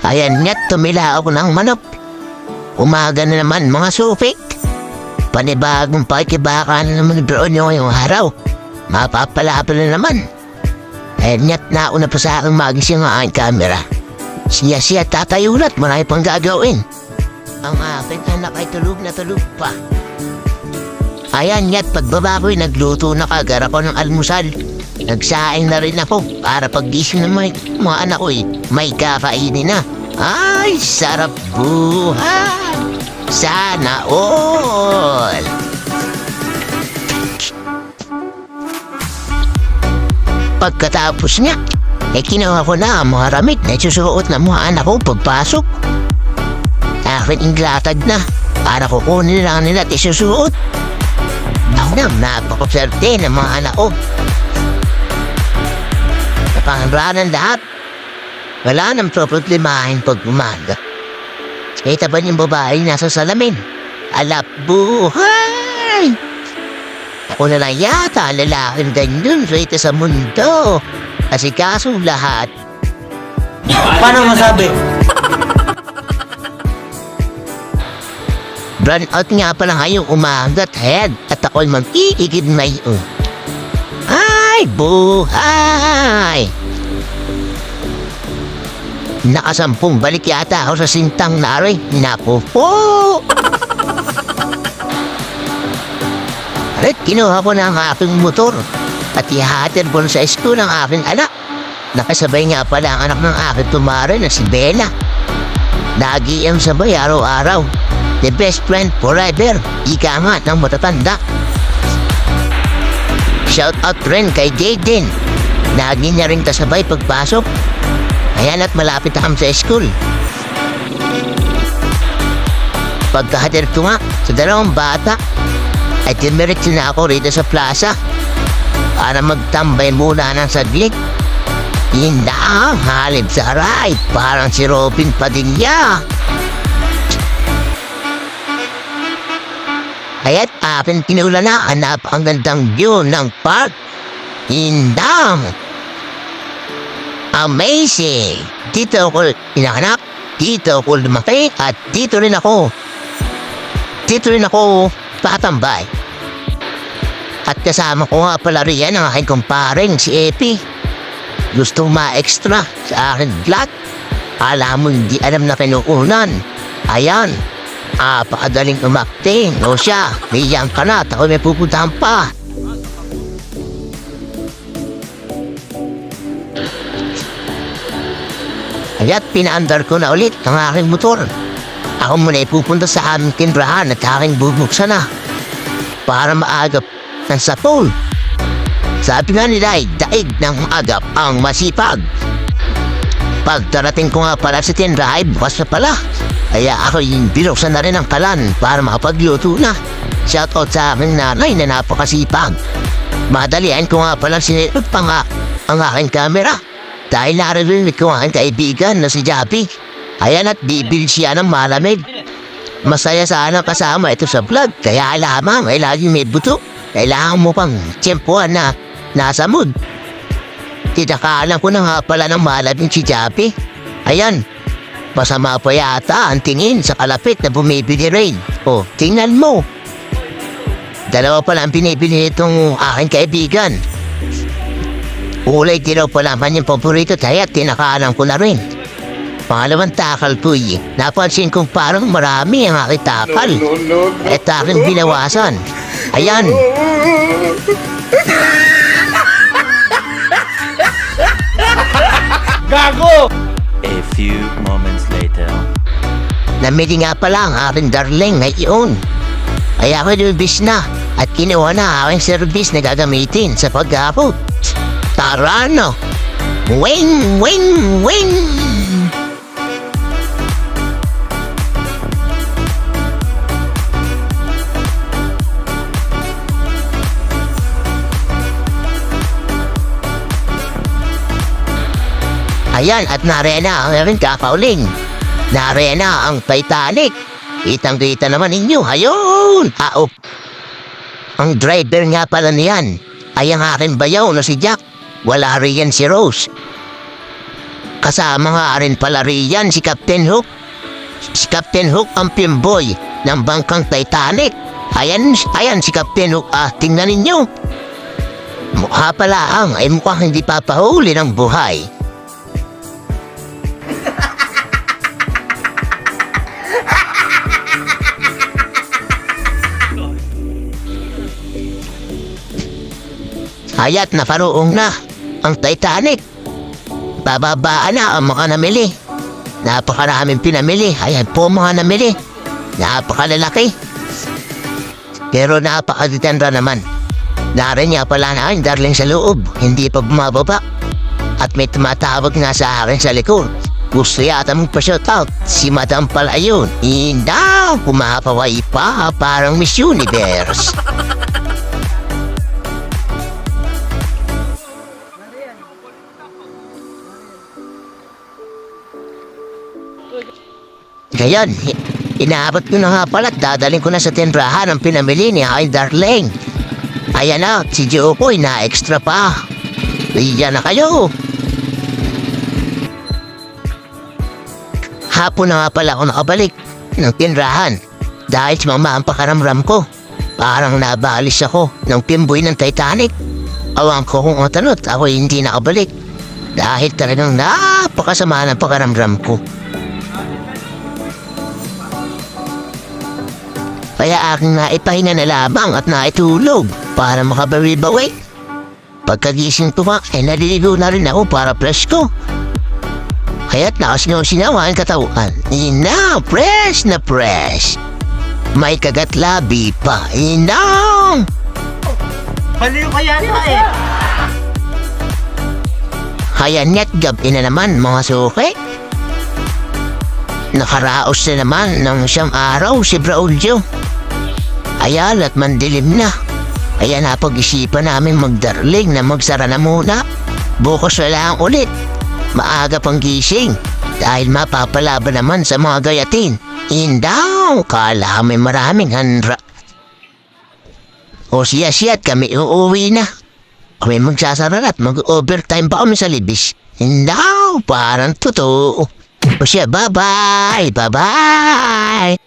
Ayan nga't tumila ako ng manok. Umaga na naman mga supik. Panibagong pakibaka na naman doon yung araw. Mapapalapal na naman. Ayan nga't nauna pa sa aking magising ang aking kamera. Siya tatayulat, marami pang gagawin. Ang aking anak ay tulog na tulog pa. Ayan nga't pagbaba ko'y nagluto na kagad ako ng almusal. Nagsaing na rin ako para paggising ng mga anak ko'y may kakainin na. Ay, sarap buhay! Sana all! Pagkatapos niya, kinuha ko na ang mga ramit na isusuot ng mga anak ko pagpasok. Aking inglatag na para kukunin lang nila at isusuot. Ako na, napakaswerte ng mga anak ko. Napanganranan lahat. Wala nang problemahin pag umaga. Kita ba yung babae nasa salamin? Alap buhay! Ako na lang yata ang lalaking ganyan sa mundo. Kasi kaso lahat. Paano masabi? Brand out nga pala ngayong umaga at head at ako'y magkikigid ngayon. Ay, buhay! Nakasampung balik yata ako sa sintang nari. Naku po! At kinuha ko na ang aking motor at ihahatid ko sa school ng aking anak. Nakasabay nga pala ang anak ng aking tumare na si Bella. Lagi ang sabay araw-araw. The best friend forever. Ika nga ng matatanda. Shout out rin kay Jaden. Lagi niya rin kasabay pagpasok. Ayan at malapit na kami sa school. Pagkahatid ko nga sa dalawang bata, ay timiritso na ako rito sa plaza para magtambay muna ng saglit. Yun na ang halip sa ride, parang si Robin Padilla. Kaya't aking tinula na ang napakagandang view ng park. Indang! Amazing! Dito ako inahanap, dito ako lumaki, at dito rin ako tatambay. At kasama ko nga pala riyan ang aking kumparing si Epi. Gusto ma-extra sa akin vlog. Alam mo hindi alam na kinuunan. Ayan, pakadaling umakting. O siya, niyan ka na, ako may pupuntahan pa. Kaya't pinaandar ko na ulit ang aking motor. Ako muna pupunta sa aming tindahan at aking bubuksan na para maagap ng sapol. Sabi nga nila ay daig ng agap ang masipag. Pagdarating ko nga pala sa tindahan, bukas na pala. Kaya ako yung binuksan na rin ang kalan para makapagluto na. Shoutout sa aking nanay na napakasipag. Madalian ko nga pala sinilip pa nga ang aking kamera. Dahil narinig ko ang kaibigan na si Javi. Ayan at bibili siya ng malamig. Masaya sana kasama ito sa vlog. Kaya lamang ay laging may buto. Kailangan mo pang tiyempuan na nasa mood. Titakalan ko na nga pala ng malamig si Javi. Ayan, masama pa yata ang tingin sa kalapit na bumibili rin. O, tingnan mo. Dalawa pala ang binibili itong aking kaibigan. Ulay tiraw pa naman yung paborito kaya tinakalan ko na rin. Pangalawang takal po napansin kong parang marami ang aking takal. At aking binawasan. Ayan. Gago! A few moments later. Namili nga pala ang aking darling ngayon. Kaya ako nilbis na at kinuha na aking service na gagamitin sa pag-upload. Tara no! Wing! Wing! Wing! Ayan at nariyan na ang aming kakauling. Nariyan na ang Titanic. Kitang-kita naman ninyo. Ayun! Ang driver nga pala niyan ay ang aking bayaw na si Jack. wala riyan si Rose. Kasama nga rin pala riyan si Captain Hook. Si Captain Hook ang pimboy ng bangkang Titanic. Ayan si Captain Hook, tingnan ninyo. Mukha pala ay mukhang hindi papahuli ng buhay. Hayat na paroong na ang Titanic. Bababaan na ang mga namili. Napakaraming pinamili. Ayan po mga namili. Napakalalaki. Pero napakaditendra naman. Narin niya pala na ang darling sa loob. Hindi pa bumababa. At may tumatawag nga sa akin sa likod. Gusto yata magpa-shoutout. Si Madam pala yun. Indaw, pumapaway pa parang Miss Universe. Ngayon, inaabot ko na nga pala at dadaling ko na sa tindahan ang pinamili ni Ay Darling. Ayan na, si Jokoy na extra pa. Iyan na kayo. Hapon na nga pala ako nakabalik ng tindahan dahil sa mama ang pakaramram ko. Parang nabalis ako ng pimboy ng Titanic. Awang ko kung tanot, ako hindi nakabalik dahil talagang napakasama ng pakaramram ko. Kaya aking naipahinga na lamang at naitulog para makabawi-bawi. Pagkagising ko naliligo na rin ako para fresh ko. Kaya't nakas-sinawa ang katawan. Inaw, fresh na fresh. May kagat labi pa. Inaw! Baliw kaya nila eh. Hayanya't gabi na naman mga suki. Nakaraos na naman ng siyang araw si Braulio. Ayan at mandilim na. Kaya napag-isipan namin magdarling na magsara na muna. Bukas na lang ulit. Maaga pang gising. Dahil mapapalaban naman sa mga gayatin. Indaw, kala kami maraming handra. O siya-siya't kami uuwi na. Kami magsasara at mag-overtime pa kami sa libis. Indaw, parang totoo. O siya, bye-bye, bye-bye.